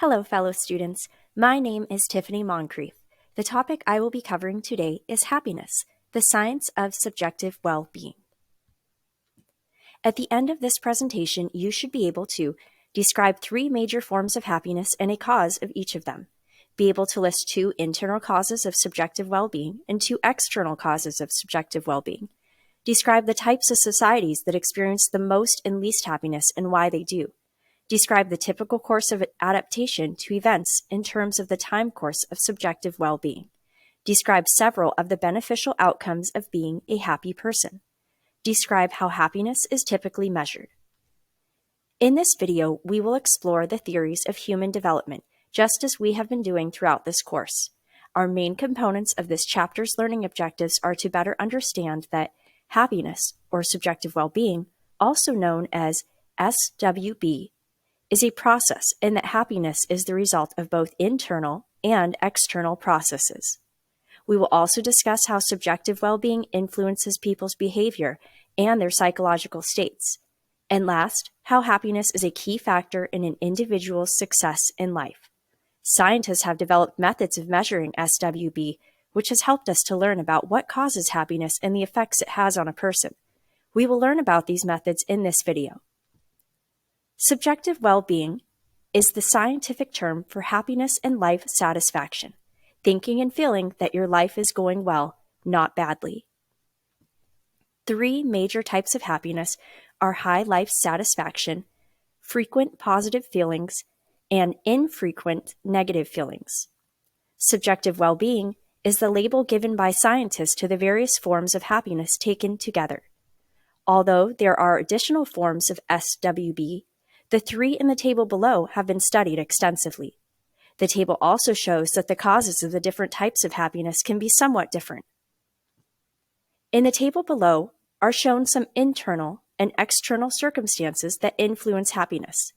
Hello, fellow students. My name is Tiffany Moncrief. The topic I will be covering today is happiness, the science of subjective well-being. At the end of this presentation, you should be able to describe 3 major forms of happiness and a cause of each of them, be able to list 2 internal causes of subjective well-being and 2 external causes of subjective well-being, describe the types of societies that experience the most and least happiness and why they do, describe the typical course of adaptation to events in terms of the time course of subjective well-being, describe several of the beneficial outcomes of being a happy person, describe how happiness is typically measured. In this video, we will explore the theories of human development, just as we have been doing throughout this course. Our main components of this chapter's learning objectives are to better understand that happiness, or subjective well-being, also known as SWB, is a process and that happiness is the result of both internal and external processes. We will also discuss how subjective well-being influences people's behavior and their psychological states. And last, how happiness is a key factor in an individual's success in life. Scientists have developed methods of measuring SWB, which has helped us to learn about what causes happiness and the effects it has on a person. We will learn about these methods in this video. Subjective well-being is the scientific term for happiness and life satisfaction, thinking and feeling that your life is going well, not badly. 3 major types of happiness are high life satisfaction, frequent positive feelings, and infrequent negative feelings. Subjective well-being is the label given by scientists to the various forms of happiness taken together. Although there are additional forms of SWB, the 3 in the table below have been studied extensively. The table also shows that the causes of the different types of happiness can be somewhat different. In the table below are shown some internal and external circumstances that influence happiness.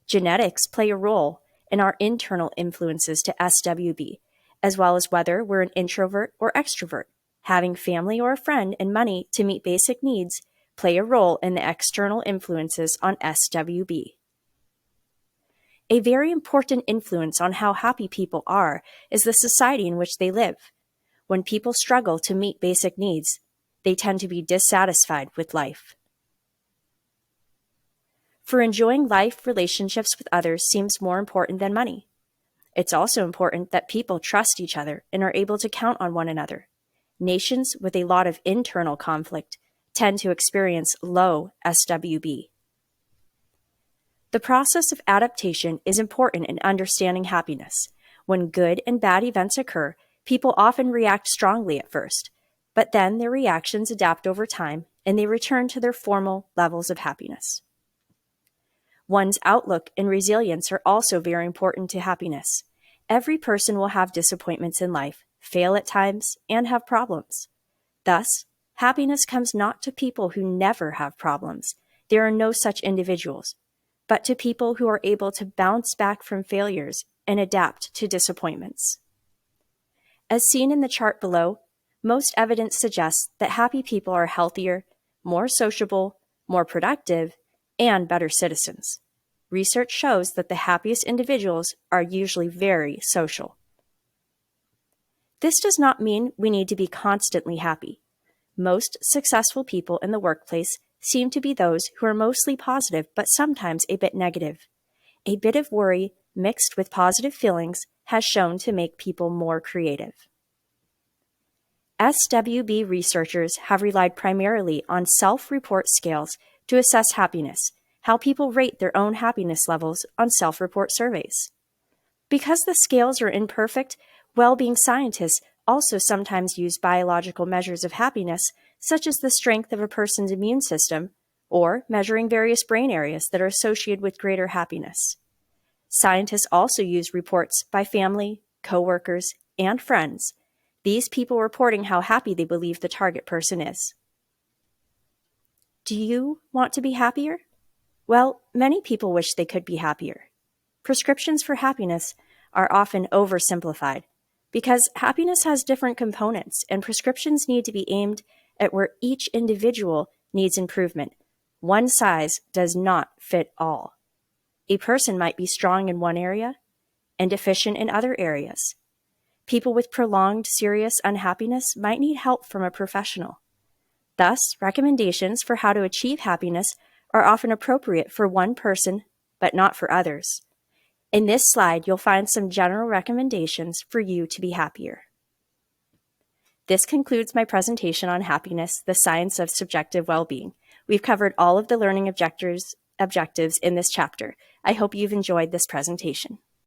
Genetics play a role in our internal influences to SWB, as well as whether we're an introvert or extrovert. Having family or a friend and money to meet basic needs play a role in the external influences on SWB. A very important influence on how happy people are is the society in which they live. When people struggle to meet basic needs, they tend to be dissatisfied with life. For enjoying life, relationships with others seems more important than money. It's also important that people trust each other and are able to count on one another. Nations with a lot of internal conflict tend to experience low SWB. The process of adaptation is important in understanding happiness. When good and bad events occur, people often react strongly at first, but then their reactions adapt over time and they return to their formal levels of happiness. One's outlook and resilience are also very important to happiness. Every person will have disappointments in life, fail at times, and have problems. Thus, happiness comes not to people who never have problems. There are no such individuals, but to people who are able to bounce back from failures and adapt to disappointments. As seen in the chart below, most evidence suggests that happy people are healthier, more sociable, more productive, and better citizens. Research shows that the happiest individuals are usually very social. This does not mean we need to be constantly happy. Most successful people in the workplace seem to be those who are mostly positive but sometimes a bit negative. A bit of worry mixed with positive feelings has shown to make people more creative. SWB researchers have relied primarily on self-report scales to assess happiness, how people rate their own happiness levels on self-report surveys. Because the scales are imperfect, well-being scientists also sometimes use biological measures of happiness, such as the strength of a person's immune system, or measuring various brain areas that are associated with greater happiness. Scientists also use reports by family, coworkers, and friends, these people reporting how happy they believe the target person is. Do you want to be happier? Well, many people wish they could be happier. Prescriptions for happiness are often oversimplified because happiness has different components and prescriptions need to be aimed at where each individual needs improvement. One size does not fit all. A person might be strong in one area and deficient in other areas. People with prolonged serious unhappiness might need help from a professional. Thus, recommendations for how to achieve happiness are often appropriate for one person, but not for others. In this slide, you'll find some general recommendations for you to be happier. This concludes my presentation on happiness, the science of subjective well-being. We've covered all of the learning objectives in this chapter. I hope you've enjoyed this presentation.